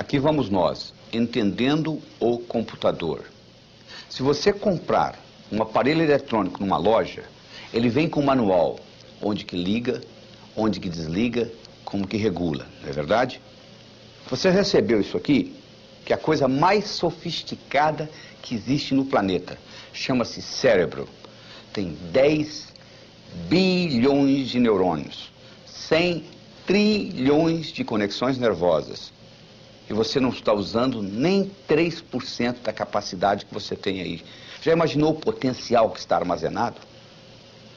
Aqui vamos nós, entendendo o computador. Se você comprar um aparelho eletrônico numa loja, ele vem com um manual, onde que liga, onde que desliga, como que regula, não é verdade? Você recebeu isso aqui, que é a coisa mais sofisticada que existe no planeta. Chama-se cérebro. Tem 10 bilhões de neurônios, 100 trilhões de conexões nervosas. E você não está usando nem 3% da capacidade que você tem aí. Já imaginou o potencial que está armazenado?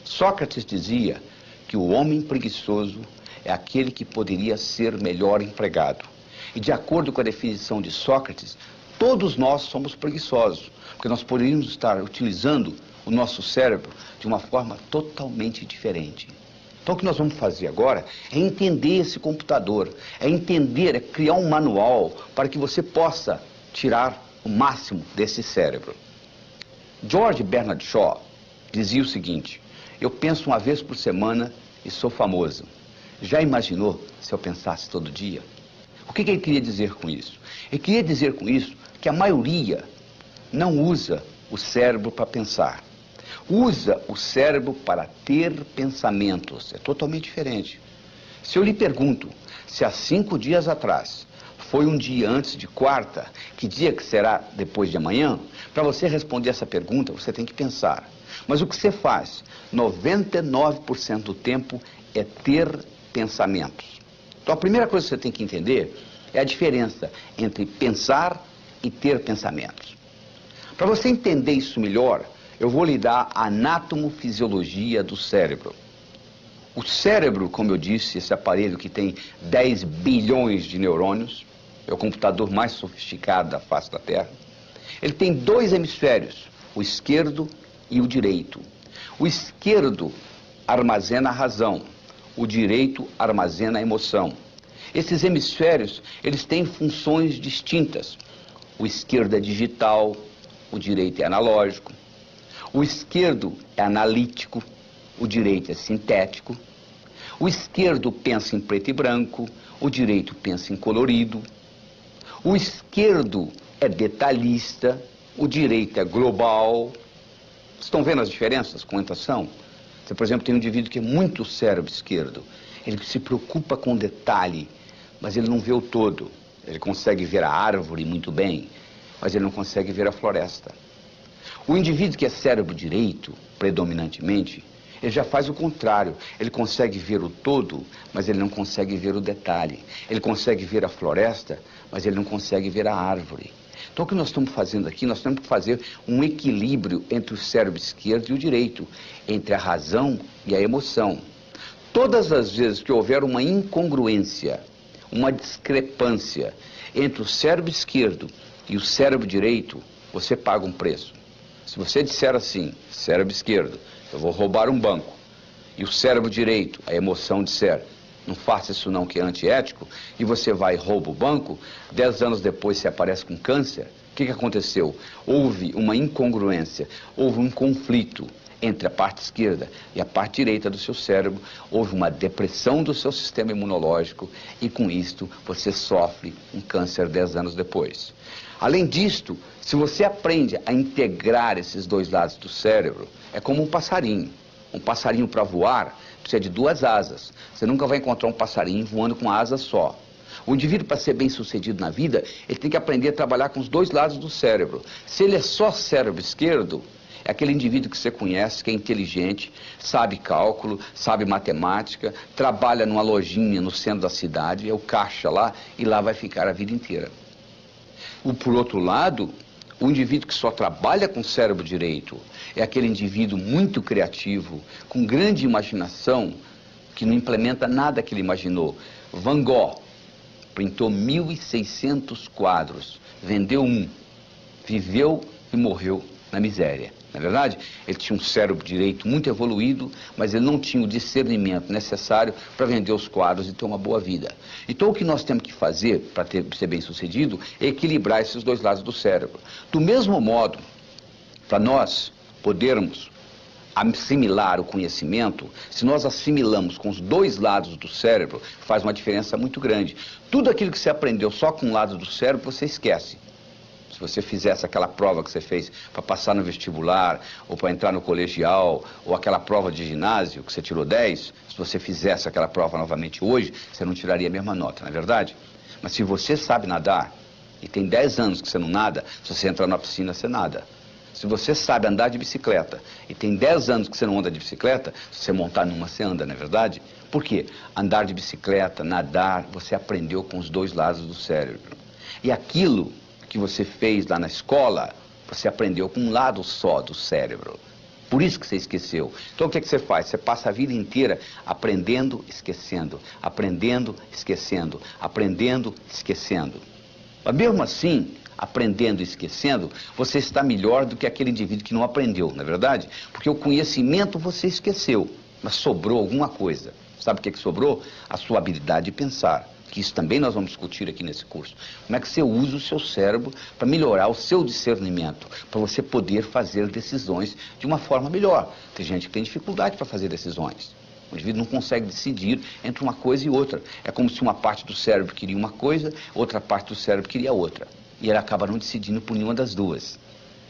Sócrates dizia que o homem preguiçoso é aquele que poderia ser melhor empregado. E de acordo com a definição de Sócrates, todos nós somos preguiçosos, porque nós poderíamos estar utilizando o nosso cérebro de uma forma totalmente diferente. Então o que nós vamos fazer agora é entender esse computador, é entender, é criar um manual para que você possa tirar o máximo desse cérebro. George Bernard Shaw dizia o seguinte: eu penso uma vez por semana e sou famoso. Já imaginou se eu pensasse todo dia? O que ele queria dizer com isso? Ele queria dizer com isso que a maioria não usa o cérebro para pensar. Usa o cérebro para ter pensamentos. É totalmente diferente. Se eu lhe pergunto se há 5 dias atrás foi um dia antes de quarta, que dia que será depois de amanhã? Para você responder essa pergunta, você tem que pensar. Mas o que você faz 99% do tempo é ter pensamentos. Então a primeira coisa que você tem que entender é a diferença entre pensar e ter pensamentos. Para você entender isso melhor, eu vou lhe dar a anatomofisiologia do cérebro. O cérebro, como eu disse, esse aparelho que tem 10 bilhões de neurônios, é o computador mais sofisticado da face da Terra. Ele tem 2 hemisférios, o esquerdo e o direito. O esquerdo armazena a razão, o direito armazena a emoção. Esses hemisférios, eles têm funções distintas. O esquerdo é digital, o direito é analógico. O esquerdo é analítico, o direito é sintético. O esquerdo pensa em preto e branco, o direito pensa em colorido. O esquerdo é detalhista, o direito é global. Vocês estão vendo as diferenças? Quantas são? Você, por exemplo, tem um indivíduo que é muito cérebro esquerdo. Ele se preocupa com detalhe, mas ele não vê o todo. Ele consegue ver a árvore muito bem, mas ele não consegue ver a floresta. O indivíduo que é cérebro direito, predominantemente, ele já faz o contrário. Ele consegue ver o todo, mas ele não consegue ver o detalhe. Ele consegue ver a floresta, mas ele não consegue ver a árvore. Então o que nós estamos fazendo aqui, nós temos que fazer um equilíbrio entre o cérebro esquerdo e o direito, entre a razão e a emoção. Todas as vezes que houver uma incongruência, uma discrepância entre o cérebro esquerdo e o cérebro direito, você paga um preço. Se você disser assim, cérebro esquerdo, eu vou roubar um banco, e o cérebro direito, a emoção, disser, não faça isso não que é antiético, e você vai e rouba o banco, 10 anos depois você aparece com câncer, o que aconteceu? Houve uma incongruência, houve um conflito entre a parte esquerda e a parte direita do seu cérebro, houve uma depressão do seu sistema imunológico e com isto você sofre um câncer 10 anos depois. Além disto, se você aprende a integrar esses 2 lados do cérebro, é como um passarinho. Um passarinho para voar precisa de 2 asas. Você nunca vai encontrar um passarinho voando com uma asa só. O indivíduo, para ser bem sucedido na vida, ele tem que aprender a trabalhar com os 2 lados do cérebro. Se ele é só cérebro esquerdo, é aquele indivíduo que você conhece, que é inteligente, sabe cálculo, sabe matemática, trabalha numa lojinha no centro da cidade, é o caixa lá, e lá vai ficar a vida inteira. Por outro lado, o indivíduo que só trabalha com o cérebro direito é aquele indivíduo muito criativo, com grande imaginação, que não implementa nada que ele imaginou. Van Gogh pintou 1.600 quadros, vendeu um, viveu e morreu na miséria. Na verdade, ele tinha um cérebro direito muito evoluído, mas ele não tinha o discernimento necessário para vender os quadros e ter uma boa vida. Então, o que nós temos que fazer para ser bem sucedido é equilibrar esses 2 lados do cérebro. Do mesmo modo, para nós podermos assimilar o conhecimento, se nós assimilamos com os dois lados do cérebro, faz uma diferença muito grande. Tudo aquilo que você aprendeu só com um lado do cérebro, você esquece. Se você fizesse aquela prova que você fez para passar no vestibular, ou para entrar no colegial, ou aquela prova de ginásio que você tirou 10, se você fizesse aquela prova novamente hoje, você não tiraria a mesma nota, não é verdade? Mas se você sabe nadar, e tem 10 anos que você não nada, se você entrar na piscina, você nada. Se você sabe andar de bicicleta, e tem 10 anos que você não anda de bicicleta, se você montar numa, você anda, não é verdade? Por quê? Andar de bicicleta, nadar, você aprendeu com os dois lados do cérebro. E aquilo que você fez lá na escola, você aprendeu com um lado só do cérebro. Por isso que você esqueceu. Então o que você faz? Você passa a vida inteira aprendendo, esquecendo, aprendendo, esquecendo, aprendendo, esquecendo. Mas mesmo assim, aprendendo e esquecendo, você está melhor do que aquele indivíduo que não aprendeu, não é verdade? Porque o conhecimento você esqueceu, mas sobrou alguma coisa. Sabe o que sobrou? A sua habilidade de pensar. Que isso também nós vamos discutir aqui nesse curso. Como é que você usa o seu cérebro para melhorar o seu discernimento, para você poder fazer decisões de uma forma melhor. Tem gente que tem dificuldade para fazer decisões. O indivíduo não consegue decidir entre uma coisa e outra. É como se uma parte do cérebro queria uma coisa, outra parte do cérebro queria outra. E ele acaba não decidindo por nenhuma das duas.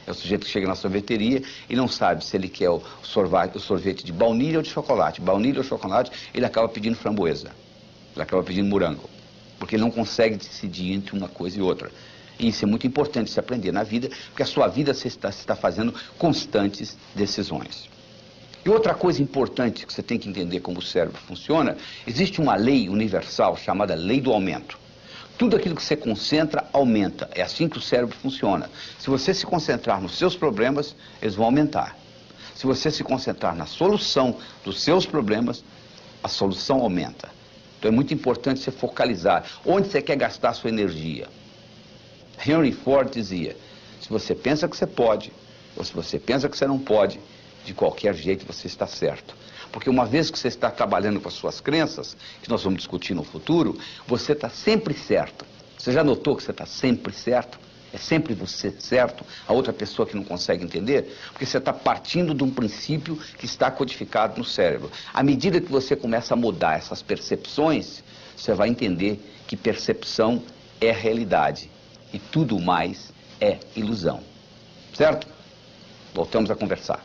É o sujeito que chega na sorveteria e não sabe se ele quer o sorvete de baunilha ou de chocolate. Baunilha ou chocolate, ele acaba pedindo framboesa. Ele acaba pedindo morango. Porque ele não consegue decidir entre uma coisa e outra. E isso é muito importante se aprender na vida, porque a sua vida você está fazendo constantes decisões. E outra coisa importante que você tem que entender como o cérebro funciona, existe uma lei universal chamada lei do aumento. Tudo aquilo que você concentra, aumenta. É assim que o cérebro funciona. Se você se concentrar nos seus problemas, eles vão aumentar. Se você se concentrar na solução dos seus problemas, a solução aumenta. Então é muito importante você focalizar onde você quer gastar a sua energia. Henry Ford dizia, se você pensa que você pode, ou se você pensa que você não pode, de qualquer jeito você está certo. Porque uma vez que você está trabalhando com as suas crenças, que nós vamos discutir no futuro, você está sempre certo. Você já notou que você está sempre certo? É sempre você certo, a outra pessoa que não consegue entender? Porque você está partindo de um princípio que está codificado no cérebro. À medida que você começa a mudar essas percepções, você vai entender que percepção é realidade e tudo mais é ilusão. Certo? Voltamos a conversar.